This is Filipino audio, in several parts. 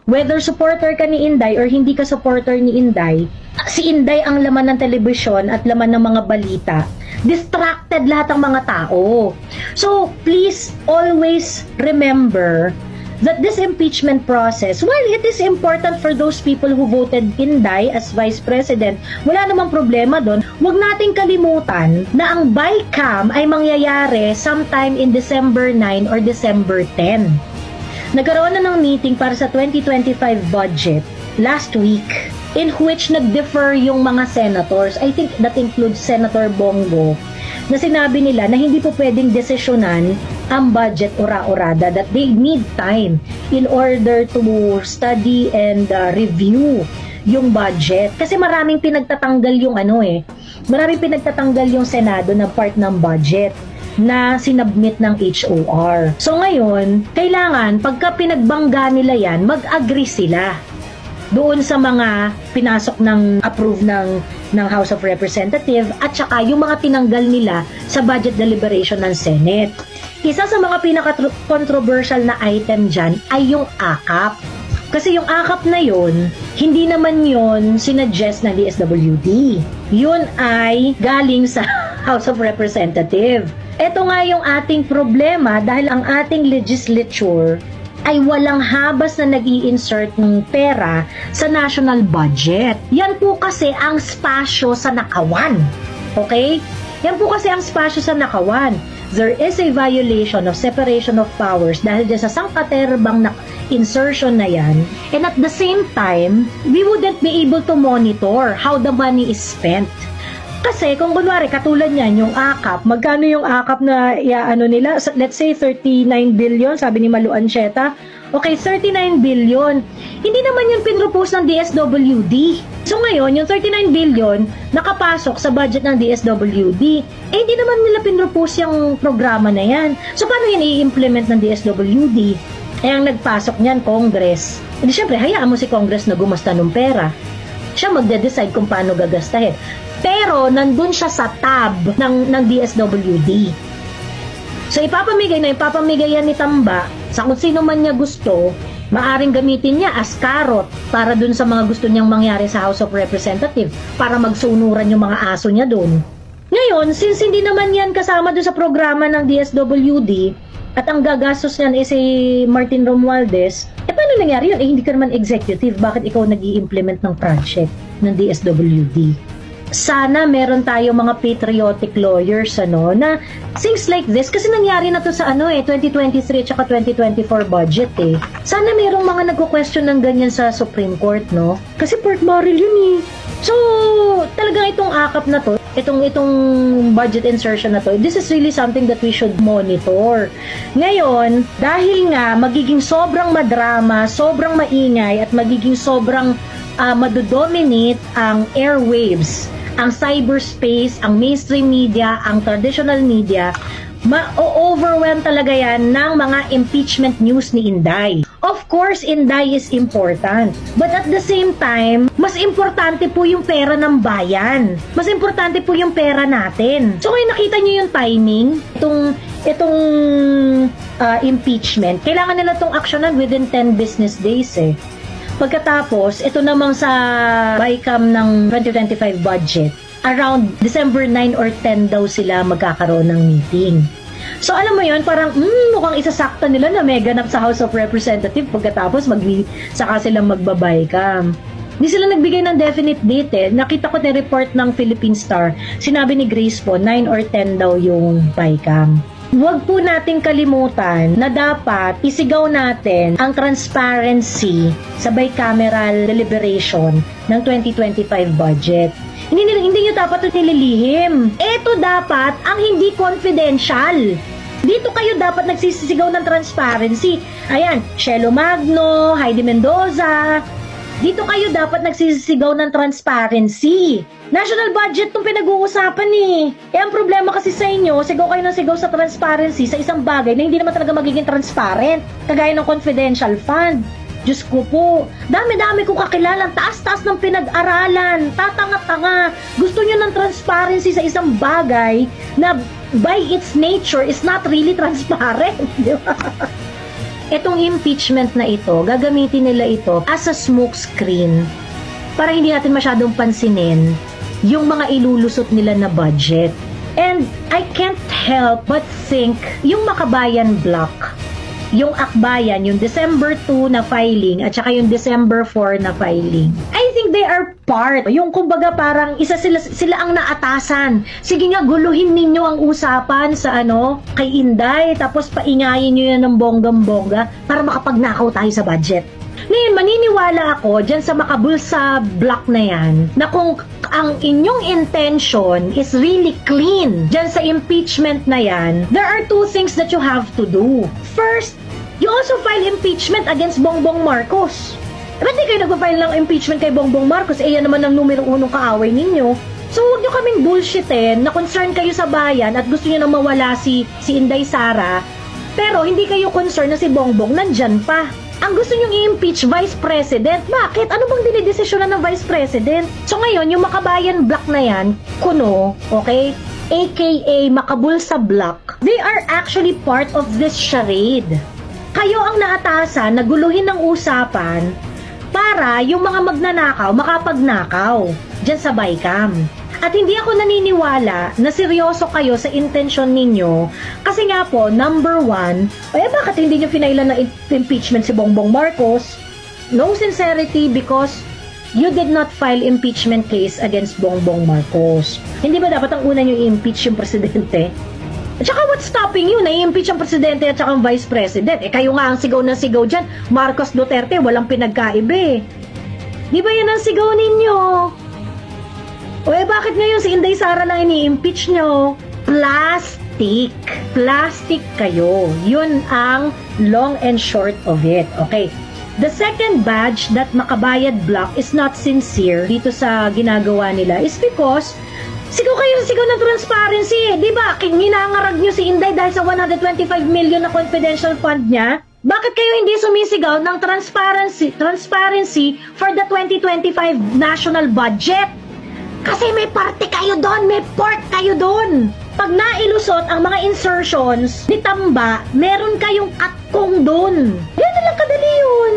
Whether supporter ka ni Inday or hindi ka supporter ni Inday, si Inday ang laman ng telebisyon at laman ng mga balita. Distracted lahat ng mga tao. So, please always remember that this impeachment process, while it is important for those people who voted Inday as Vice President, wala namang problema doon, huwag nating kalimutan na ang BICAM ay mangyayari sometime in December 9 or December 10. Nagkaroon na ng meeting para sa 2025 budget last week in which nag-defer yung mga senators. I think that includes Senator Bongo, na sinabi nila na hindi po pwedeng desisyonan ang budget ura-urada, that they need time in order to study and review yung budget. Kasi maraming pinagtatanggal yung maraming pinagtatanggal yung Senado na part ng budget na sinubmit ng HOR. So ngayon, kailangan pagka pinagbangga nila yan, mag-agree sila doon sa mga pinasok ng approve ng House of Representatives at saka yung mga tinanggal nila sa budget deliberation ng Senate. Isa sa mga pinaka-controversial na item dyan ay yung AKAP. Kasi yung AKAP na yun, hindi naman yun sinuggest ng DSWD. Yun ay galing sa House of Representatives. Ito nga yung ating problema dahil ang ating legislature ay walang habas na nag-i-insert ng pera sa national budget. Yan po kasi ang spasyo sa nakawan. Okay? Yan po kasi ang spasyo sa nakawan. There is a violation of separation of powers dahil dyan sa sangkaterbang na insertion na yan. And at the same time, we wouldn't be able to monitor how the money is spent. Kasi kung kunwari katulad niyan yung AKAP, magkano yung AKAP na nila? Let's say 39 billion, sabi ni Malu Ancheta. Okay, 39 billion. Hindi naman yun pinropose ng DSWD. So ngayon, yung 39 billion nakapasok sa budget ng DSWD. Hindi naman nila pinropose yung programa na yan. So paano yun i-implement ng DSWD? Ang nagpasok niyan, Congress. Hindi syempre, hayaan mo si Congress na gumasta ng pera. Siya magde-decide kung paano gagastahin. Pero nandun siya sa tab ng DSWD. So ipapamigay yan ni Tamba sa kung sino man niya gusto, maaring gamitin niya as carrot para dun sa mga gusto niyang mangyari sa House of Representatives para magsunuran yung mga aso niya dun. Ngayon, since hindi naman yan kasama dun sa programa ng DSWD at ang gagastos niyan is si Martin Romualdez, paano nangyari yun? Hindi ka naman executive, bakit ikaw nag-i-implement ng project ng DSWD? Sana meron tayo mga patriotic lawyers na things like this kasi nangyari na to sa 2023 at 2024 budget Sana merong mga nagko-question ng ganyan sa Supreme Court kasi pork barrel yun So talagang itong AKAP na to, itong budget insertion na to, this is really something that we should monitor. Ngayon, dahil nga magiging sobrang madrama, sobrang maingay at magiging sobrang madodominate ang airwaves, ang cyberspace, ang mainstream media, ang traditional media, ma-overwhelm talaga yan ng mga impeachment news ni Inday. Of course, Inday is important. But at the same time, mas importante po yung pera ng bayan. Mas importante po yung pera natin. So, kung nakita nyo yung timing, itong impeachment, kailangan nila itong aksyonan within 10 business days Pagkatapos, ito namang sa BICAM ng 2025 budget, around December 9 or 10 daw sila magkakaroon ng meeting. So alam mo yun, parang mukhang isasakta nila na may ganap sa House of Representatives pagkatapos saka silang magba-BICAM. Hindi sila nagbigay ng definite date Nakita ko na report ng Philippine Star, sinabi ni Grace po, 9 or 10 daw yung BICAM. Huwag po nating kalimutan na dapat isigaw natin ang transparency sa bicameral deliberation ng 2025 budget. Hindi nyo dapat ito nililihim. Ito dapat ang hindi confidential. Dito kayo dapat nagsisigaw ng transparency. Ayan, Shelo Magno, Heidi Mendoza. Dito kayo dapat nagsisigaw ng transparency. National budget itong pinag-uusapan ang problema kasi sa inyo, sigaw kayo ng sigaw sa transparency sa isang bagay na hindi naman talaga magiging transparent. Kagaya ng confidential fund. Diyos ko po, dami-dami kong kakilalang taas-taas ng pinag-aralan, tatanga-tanga. Gusto nyo ng transparency sa isang bagay na by its nature is not really transparent. Di ba? Itong impeachment na ito, gagamitin nila ito as a smoke screen para hindi natin masyadong pansinin yung mga ilulusot nila na budget. And I can't help but think yung Makabayan Block, yung Akbayan, yung December 2 na filing at saka yung December 4 na filing. I think they are part. Yung kumbaga parang isa sila ang naatasan. Sige nga, guluhin ninyo ang usapan sa kay Inday, tapos paingayin nyo yan ng bonggang-bongga para makapagnakaw tayo sa budget. Ngayon, maniniwala ako dyan sa Makabulsa block na yan na kung ang inyong intention is really clean dyan sa impeachment na yan, there are two things that you have to do. First, you also file impeachment against Bongbong Marcos. Ba't di kayo nagpa-file ng impeachment kay Bongbong Marcos? Eh, yan naman ang numero unong kaaway ninyo. So, huwag nyo kaming bullshitin na concern kayo sa bayan at gusto nyo na mawala si Inday Sara, pero hindi kayo concern na si Bongbong nandyan pa. Ang gusto nyong i-impeach Vice President. Bakit? Ano bang dinidesisyonan ng Vice President? So ngayon, yung Makabayan Block na yan, kuno, okay? AKA Makabulsa Block, they are actually part of this charade. Kayo ang naatasan na guluhin ng usapan para yung mga magnanakaw, makapagnakaw dyan sa BICAM. At hindi ako naniniwala na seryoso kayo sa intensyon ninyo kasi nga po, number one, bakit hindi nyo finailan ng impeachment si Bongbong Marcos? No sincerity because you did not file impeachment case against Bongbong Marcos. Hindi ba dapat ang una nyo i-impeach yung presidente? At saka what's stopping you na i-impeach ang presidente at saka ang vice president? Kayo nga ang sigaw na sigaw dyan, Marcos Duterte, walang pinagkaiba. Di ba yan ang sigaw ninyo? Bakit ngayon si Inday Sara lang ini-impeach nyo? Plastic. Plastic kayo. Yun ang long and short of it. Okay. The second badge that Makabayan Block is not sincere dito sa ginagawa nila is because sigaw kayo ng transparency. Di ba? Hinangarag nyo si Inday dahil sa 125 million na confidential fund niya. Bakit kayo hindi sumisigaw ng transparency for the 2025 national budget? Kasi may parte kayo doon, may part kayo doon. Pag nailusot ang mga insertions ni Tamba, meron kayong katkong doon. Ganun lang kadali yun.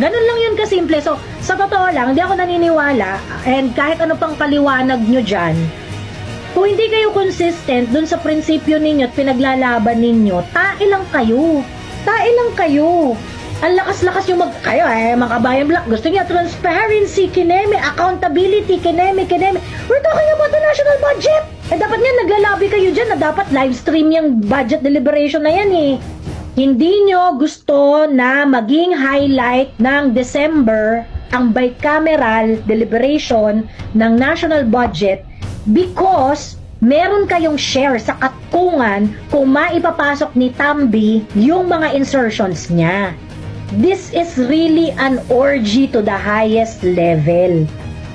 Ganun lang yun kasimple. So, sa totoo lang, hindi ako naniniwala, and kahit ano pang paliwanag nyo dyan, kung hindi kayo consistent dun sa prinsipyo ninyo at pinaglalaban ninyo, tae lang kayo. Tae lang kayo. Ang lakas-lakas yung kayo Makabayan Block, gusto niya transparency, kineme, accountability, kineme. We're talking about the national budget. Dapat nga naglalabi kayo dyan na dapat live stream yung budget deliberation na yan Hindi nyo gusto na maging highlight ng December ang bicameral deliberation ng national budget because meron kayong share sa katkungan kung maipapasok ni Tambi yung mga insertions niya. This is really an orgy to the highest level,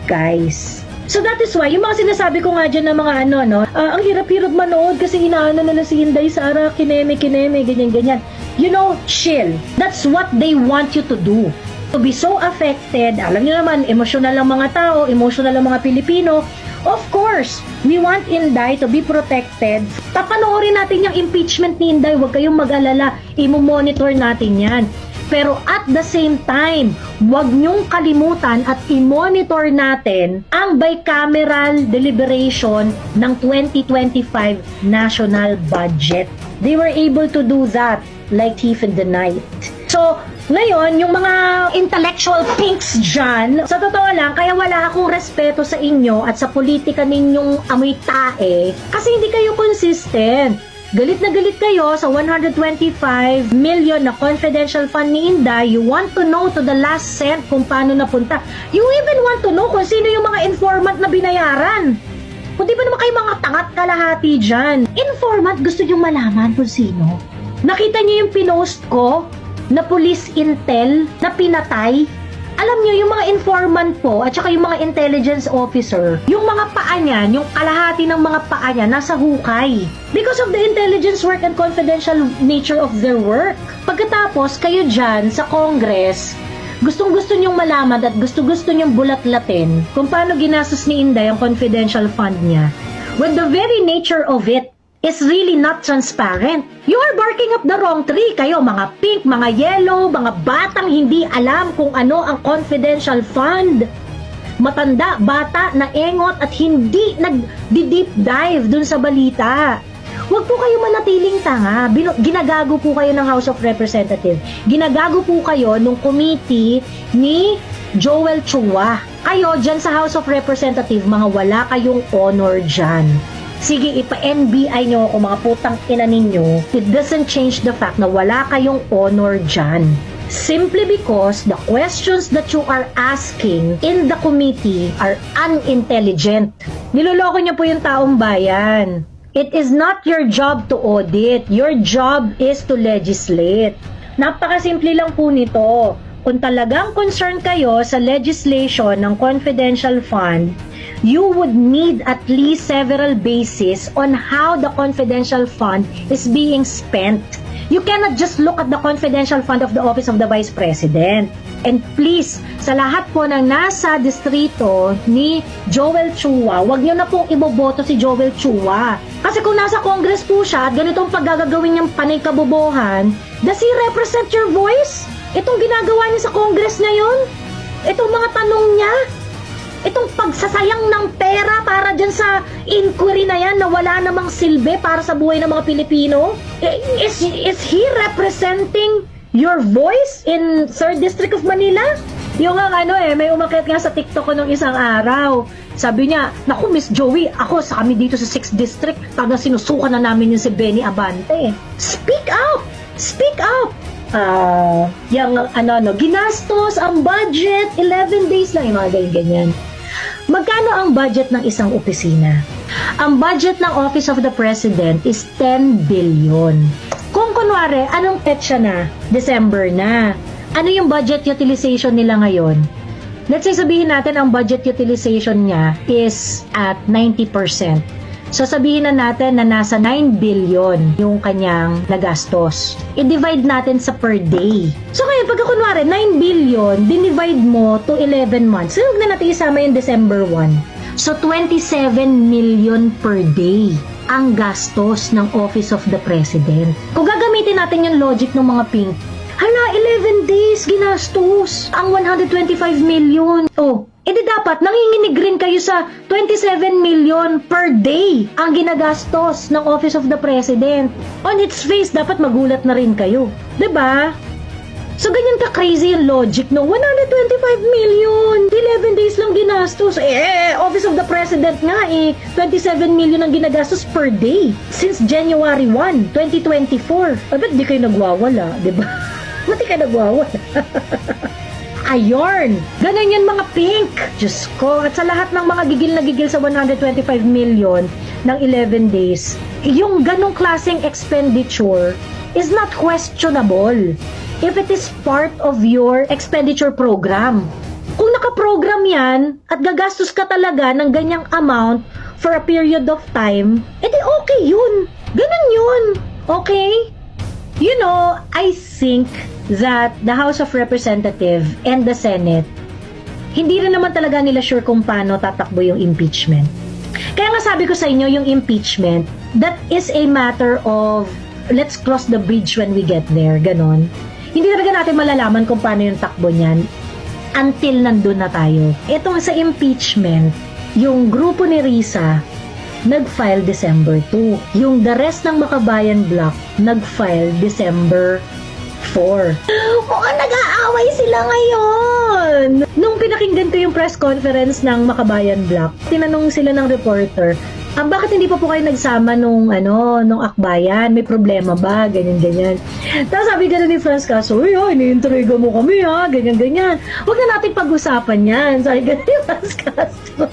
guys. So that is why, yung mga sinasabi ko nga dyan na mga ang hirap-hirap manood kasi inaano na si Inday Sara, kineme, ganyan. You know, chill. That's what they want you to do. To be so affected, alam nyo naman, emotional ang mga tao, emotional ang mga Pilipino. Of course, we want Inday to be protected. Papanoorin natin yung impeachment ni Inday, huwag kayong mag-alala, imo-monitor natin yan. Pero at the same time, huwag niyong kalimutan at i-monitor natin ang bicameral deliberation ng 2025 national budget. They were able to do that like thief in the night. So, ngayon, yung mga intellectual pinks dyan, sa totoo lang, kaya wala akong respeto sa inyo at sa politika ninyong amoy tae kasi hindi kayo consistent. Galit na galit kayo sa 125 million na confidential fund ni Inday. You want to know to the last cent kung paano napunta. You even want to know kung sino yung mga informant na binayaran. Kung di ba naman kayo mga tangat kalahati dyan. Informant, gusto nyo malaman kung sino? Nakita nyo yung pinost ko na police intel na pinatay? Alam nyo, yung mga informant po at saka yung mga intelligence officer, yung mga paa niyan, yung kalahati ng mga paa niya, nasa hukay. Because of the intelligence work and confidential nature of their work. Pagkatapos, kayo dyan sa Congress, gustong-gusto nyong malaman at gusto-gusto nyong bulat-latin kung paano ginastos ni Inday ang confidential fund niya. When the very nature of it is really not transparent. You are barking up the wrong tree. Kayo, mga pink, mga yellow, mga batang hindi alam kung ano ang confidential fund. Matanda, bata, naengot at hindi nag-deep dive dun sa balita. Huwag po kayo manatiling tanga. Ginagago po kayo ng House of Representatives. Ginagago po kayo nung committee ni Joel Chua. Kayo dyan sa House of Representatives, mga wala kayong honor dyan. Sige, ipa-NBI nyo ako, mga putang ina ninyo. It doesn't change the fact na wala kayong honor dyan. Simply because the questions that you are asking in the committee are unintelligent. Niloloko nyo po yung taong bayan. It is not your job to audit. Your job is to legislate. Napakasimple lang po nito. Kung talagang concerned kayo sa legislation ng confidential fund, you would need at least several bases on how the confidential fund is being spent. You cannot just look at the confidential fund of the Office of the Vice President. And please, sa lahat po ng nasa distrito ni Joel Chua, wag nyo na pong iboboto si Joel Chua. Kasi kung nasa Congress po siya at ganitong paggagawin niyang panay kabobohan, does he represent your voice? Itong ginagawa niya sa Congress ngayon? Itong mga tanong niya? Itong pagsasayang ng pera para dyan sa inquiry na yan na wala namang silbi para sa buhay ng mga Pilipino? Is he representing your voice in 3rd District of Manila? Yung may umakyat nga sa TikTok ko nung isang araw. Sabi niya, naku Miss Joey, ako sa kami dito sa 6th District, talaga sinusukan na namin yung si Benny Abante. Speak up! Speak up! Ginastos ang budget, 11 days lang, yung mga ganyan. Magkano ang budget ng isang opisina? Ang budget ng Office of the President is 10 billion. Kung kunwari, anong petsa na? December na. Ano yung budget utilization nila ngayon? Let's say sabihin natin ang budget utilization niya is at 90%. So sabihin na natin na nasa 9 billion yung kanyang nagastos. I-divide natin sa per day. So ngayon, pagka kunwari 9 billion, dinivide mo to 11 months. So huwag na natin isama yung December 1. So 27 million per day ang gastos ng Office of the President. Kung gagamitin natin yung logic ng mga pink, hala, 11 days ginastos ang 125 million. Oh, edi dapat nanginginig rin kayo sa 27 million per day ang ginagastos ng Office of the President. On its face, dapat magulat na rin kayo. 'Di ba? So, ganyan ka-crazy yung logic no? 125 million, 11 days lang ginastos. Office of the President nga 27 million ang ginagastos per day since January 1, 2024. Ba't di kayo nagwawala, 'di ba? Ba't di kayo nagwawala? Ayorn! Ganun yan mga pink! Diyos ko! At sa lahat ng mga gigil na gigil sa 125 million ng 11 days, yung ganong klaseng expenditure is not questionable if it is part of your expenditure program. Kung nakaprogram yan at gagastos ka talaga ng ganyang amount for a period of time, edi okay yun! Ganun yun! Okay? You know, I think that the House of Representatives and the Senate, hindi rin naman talaga nila sure kung paano tatakbo yung impeachment. Kaya nga sabi ko sa inyo, yung impeachment, that is a matter of let's cross the bridge when we get there, ganon. Hindi talaga natin malalaman kung paano yung takbo niyan until nandun na tayo. Itong sa impeachment, yung grupo ni Risa, nag-file December 2. Yung the rest ng Makabayan Block, nag-file December 4. Mukhang nag-aaway sila ngayon! Nung pinakinggan ko yung press conference ng Makabayan Block, tinanong sila ng reporter, bakit hindi pa po kayo nagsama nung akbayan? May problema ba? Ganyan-ganyan. Tapos sabi gano'n ni Franz Castro, iniintriga mo kami ha, ganyan-ganyan. Huwag na natin pag-usapan yan. Sabi gano'n ni Franz Castro.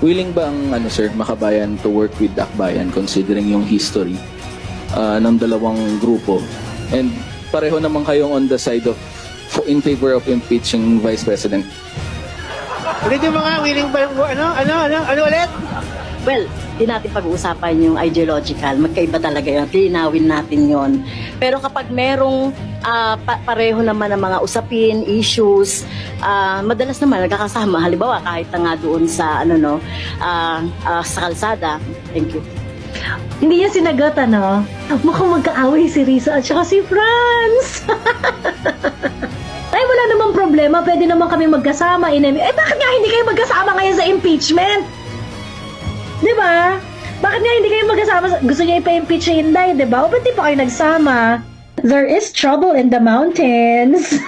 Willing ba ang Makabayan to work with Akbayan considering yung history ng dalawang grupo? And pareho naman kayong on the side of in favor of impeaching Vice President. Ulit yung mga willing ba yung ano ulit? Well, di natin pag-uusapan yung ideological. Magkaiba talaga yun. Linawin natin yon. Pero kapag merong pareho naman ng mga usapin, issues, madalas naman nagkakasama. Halimbawa, kahit na nga doon sa, sa kalsada. Thank you. Hindi niya sinagot, ano? Mukhang magkaaway si Risa at saka si Franz. Ay, wala namang problema. Pwede naman kami magkasama. Bakit nga hindi kayo magkasama ngayon sa impeachment? Di ba? Bakit nga hindi kayo magkasama? Gusto niya ipa-impeach si Inday, di ba? O ba't di pa kayo nagsama? There is trouble in the mountains.